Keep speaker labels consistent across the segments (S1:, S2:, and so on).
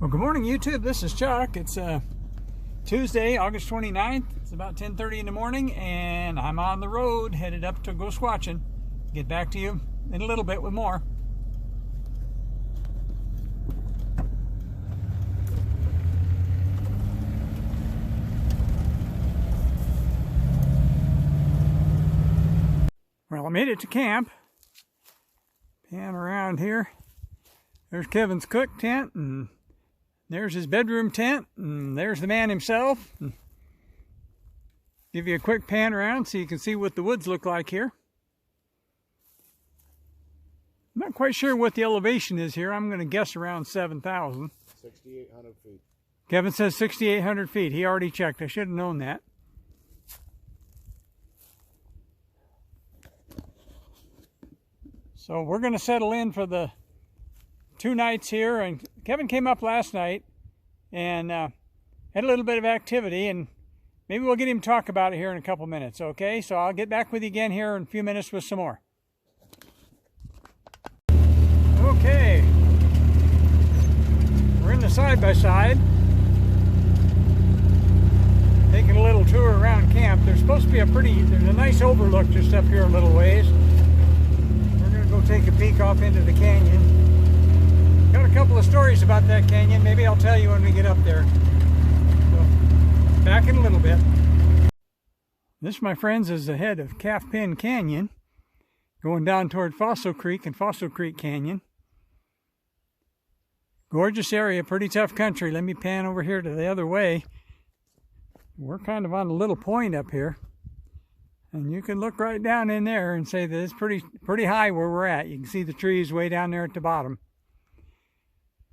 S1: Well, good morning, YouTube. This is Chuck. It's Tuesday, August 29th. It's about 10:30 in the morning, and I'm on the road, headed up to go squatching. Get back to you in a little bit with more. Well, I made it to camp. Pan around here. There's Kevin's cook tent, and there's his bedroom tent, and there's the man himself. Give you a quick pan around so you can see what the woods look like here. I'm not quite sure what the elevation is here. I'm going to guess around 7,000.
S2: 6,800 feet.
S1: Kevin says 6,800 feet. He already checked. I should have known that. So we're going to settle in for the 2 nights here, and Kevin came up last night and had a little bit of activity, and maybe we'll get him to talk about it here in a couple minutes, okay? So I'll get back with you again here in a few minutes with some more. Okay, we're in the side-by-side, taking a little tour around camp. There's supposed to be there's a nice overlook just up here a little ways. We're going to go take a peek off into the canyon. Got a couple of stories about that canyon. Maybe I'll tell you when we get up there. So, back in a little bit. This, my friends, is the head of Calf Pen Canyon, going down toward Fossil Creek and Fossil Creek Canyon. Gorgeous area, pretty tough country. Let me pan over here to the other way. We're kind of on a little point up here, and you can look right down in there and say that it's pretty high where we're at. You can see the trees way down there at the bottom.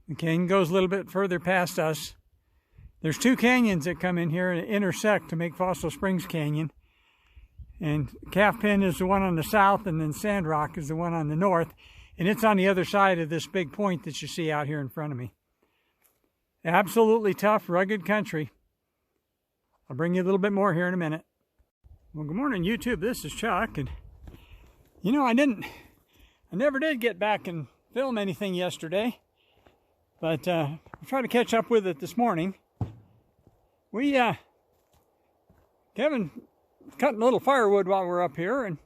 S1: The canyon goes a little bit further past us. There's 2 canyons that come in here and intersect to make Fossil Springs Canyon. And Calf Pen is the one on the south, and then Sand Rock is the one on the north. And it's on the other side of this big point that you see out here in front of me. Absolutely tough, rugged country. I'll bring you a little bit more here in a minute. Well, good morning, YouTube. This is Chuck. And you know, I never did get back and film anything yesterday. But I'll try to catch up with it this morning. Kevin cutting a little firewood while we're up here, and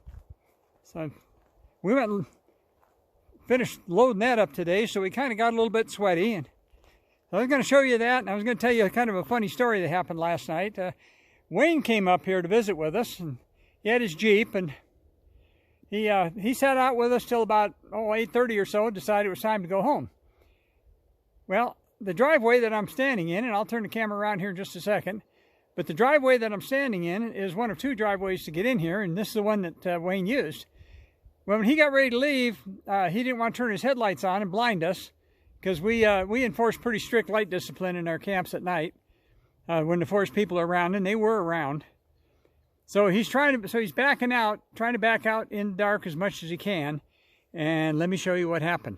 S1: so we went and finished loading that up today, so we kind of got a little bit sweaty. And I was going to show you that, and I was going to tell you kind of a funny story that happened last night. Wayne came up here to visit with us, and he had his Jeep, and he sat out with us till about 8:30 or so, decided it was time to go home. Well, the driveway that I'm standing in, and I'll turn the camera around here in just a second, but the driveway that I'm standing in is one of 2 driveways to get in here, and this is the one that Wayne used. Well, when he got ready to leave, he didn't want to turn his headlights on and blind us, because we enforce pretty strict light discipline in our camps at night when the forest people are around, and they were around. So he's backing out, trying to back out in the dark as much as he can, and let me show you what happened.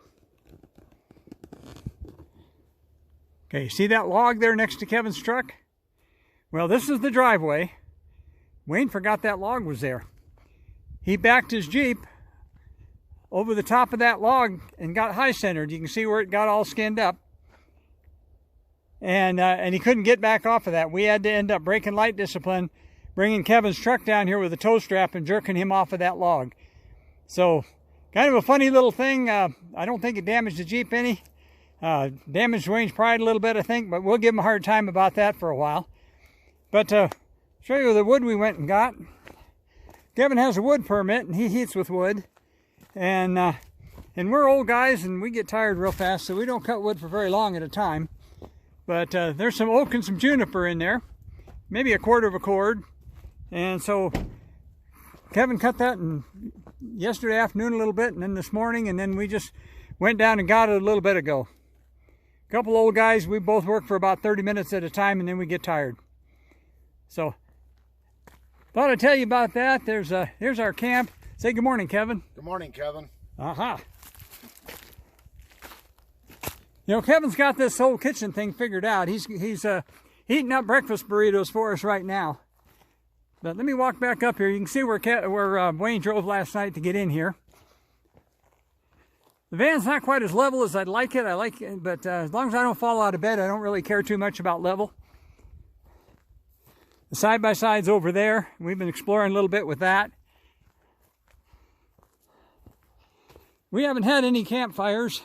S1: Okay, see that log there next to Kevin's truck? Well, this is the driveway. Wayne forgot that log was there. He backed his Jeep over the top of that log and got high-centered. You can see where it got all skinned up. And he couldn't get back off of that. We had to end up breaking light discipline, bringing Kevin's truck down here with a tow strap and jerking him off of that log. So, kind of a funny little thing. I don't think it damaged the Jeep any. Damaged Wayne's pride a little bit, I think, but we'll give him a hard time about that for a while. But show you the wood we went and got. Kevin has a wood permit, and he heats with wood. And we're old guys, and we get tired real fast, so we don't cut wood for very long at a time. But there's some oak and some juniper in there, maybe 1/4 of a cord. And so Kevin cut that yesterday afternoon a little bit, and then this morning, and then we just went down and got it a little bit ago. A couple old guys, we both work for about 30 minutes at a time, and then we get tired. So, thought I'd tell you about that. Here's our camp. Say good morning, Kevin.
S2: Good morning, Kevin.
S1: Aha. You know, Kevin's got this whole kitchen thing figured out. He's heating up breakfast burritos for us right now. But let me walk back up here. You can see where Wayne drove last night to get in here. The van's not quite as level as I'd like it. I like it, but as long as I don't fall out of bed, I don't really care too much about level. The side-by-side's over there. We've been exploring a little bit with that. We haven't had any campfires.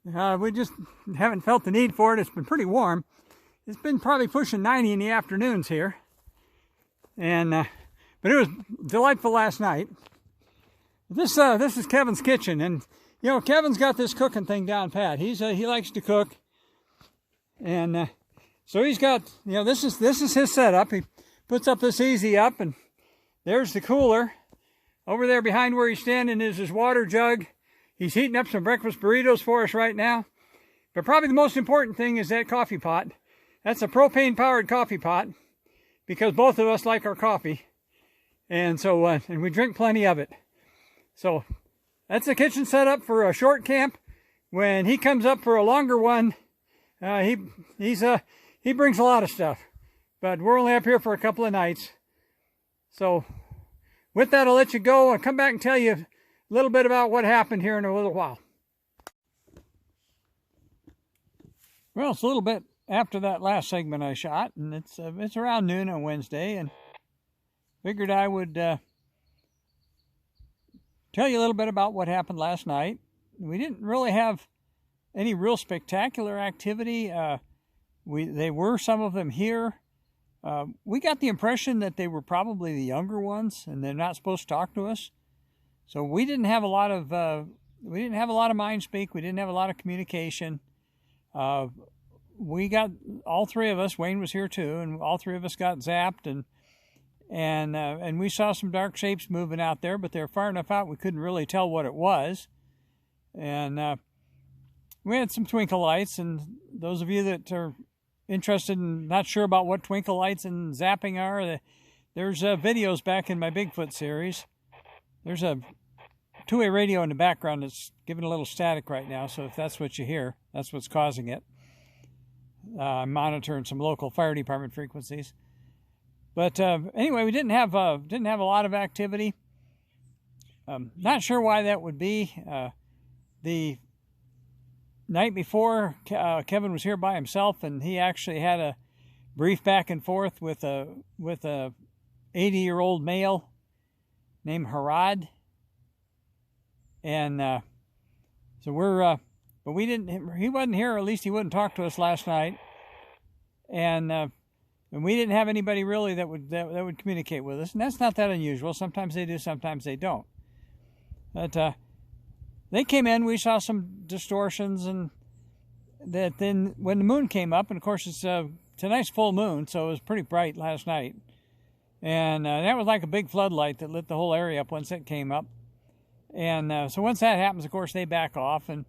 S1: We just haven't felt the need for it. It's been pretty warm. It's been probably pushing 90 in the afternoons here. And but it was delightful last night. This is Kevin's kitchen, and you know, Kevin's got this cooking thing down pat. He likes to cook, and so he's got, you know, this is his setup. He puts up this easy up, and there's the cooler. Over there behind where he's standing is his water jug. He's heating up some breakfast burritos for us right now. But probably the most important thing is that coffee pot. That's a propane-powered coffee pot, because both of us like our coffee, and so and we drink plenty of it. So that's the kitchen setup for a short camp. When he comes up for a longer one, he brings a lot of stuff. But we're only up here for a couple of nights. So with that, I'll let you go. I'll come back and tell you a little bit about what happened here in a little while. Well, it's a little bit after that last segment I shot, and it's around noon on Wednesday, and figured I would tell you a little bit about what happened last night. We didn't really have any real spectacular activity. They were, some of them here. We got the impression that they were probably the younger ones, and they're not supposed to talk to us. So we didn't have a lot of mind speak. We didn't have a lot of communication. We got, all three of us, Wayne was here too, and all three of us got zapped, and we saw some dark shapes moving out there, but they were far enough out we couldn't really tell what it was. And we had some twinkle lights, and those of you that are interested and not sure about what twinkle lights and zapping are, there's videos back in my Bigfoot series. There's a two-way radio in the background that's giving a little static right now, so if that's what you hear, that's what's causing it. I'm monitoring some local fire department frequencies. But anyway, we didn't have a lot of activity. Not sure why that would be. The night before, Kevin was here by himself, and he actually had a brief back and forth with a 80-year-old male named Harad, and so we're. But we didn't. He wasn't here, or at least he wouldn't talk to us last night, and we didn't have anybody really that would communicate with us, and that's not that unusual. Sometimes they do, sometimes they don't. But they came in. We saw some distortions, and that then when the moon came up, and of course it's tonight's full moon, so it was pretty bright last night, and that was like a big floodlight that lit the whole area up once it came up, and so once that happens, of course they back off. And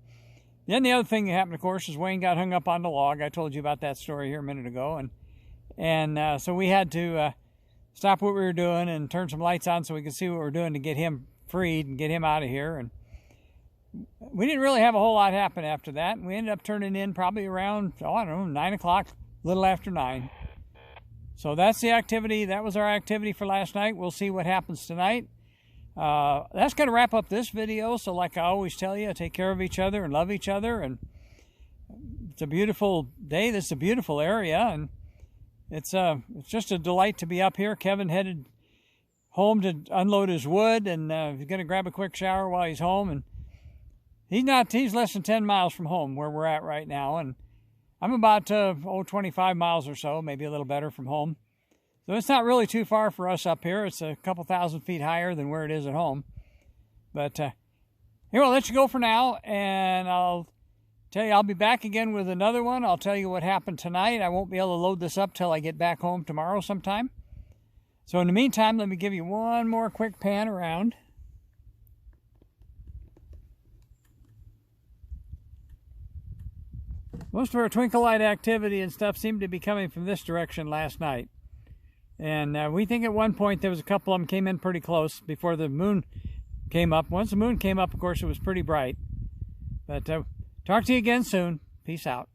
S1: then the other thing that happened, of course, is Wayne got hung up on the log. I told you about that story here a minute ago, and so we had to stop what we were doing and turn some lights on so we could see what we were doing to get him freed and get him out of here. And we didn't really have a whole lot happen after that. We ended up turning in probably around, I don't know, 9 o'clock, a little after 9. So that's the activity. That was our activity for last night. We'll see what happens tonight. That's going to wrap up this video. So like I always tell you, take care of each other and love each other. And it's a beautiful day. This is a beautiful area, and it's just a delight to be up here. Kevin headed home to unload his wood, and he's going to grab a quick shower while he's home. And he's less than 10 miles from home where we're at right now, and I'm about 25 miles or so, maybe a little better from home. So it's not really too far for us up here. It's a couple thousand feet higher than where it is at home. But here, I'll let you go for now, and I'll tell you I'll be back again with another one. I'll tell you what happened tonight. I won't be able to load this up till I get back home tomorrow sometime. So in the meantime, let me give you one more quick pan around. Most of our twinkle light activity and stuff seemed to be coming from this direction last night. And we think at one point there was a couple of them came in pretty close before the moon came up. Once the moon came up, of course, it was pretty bright. But talk to you again soon. Peace out.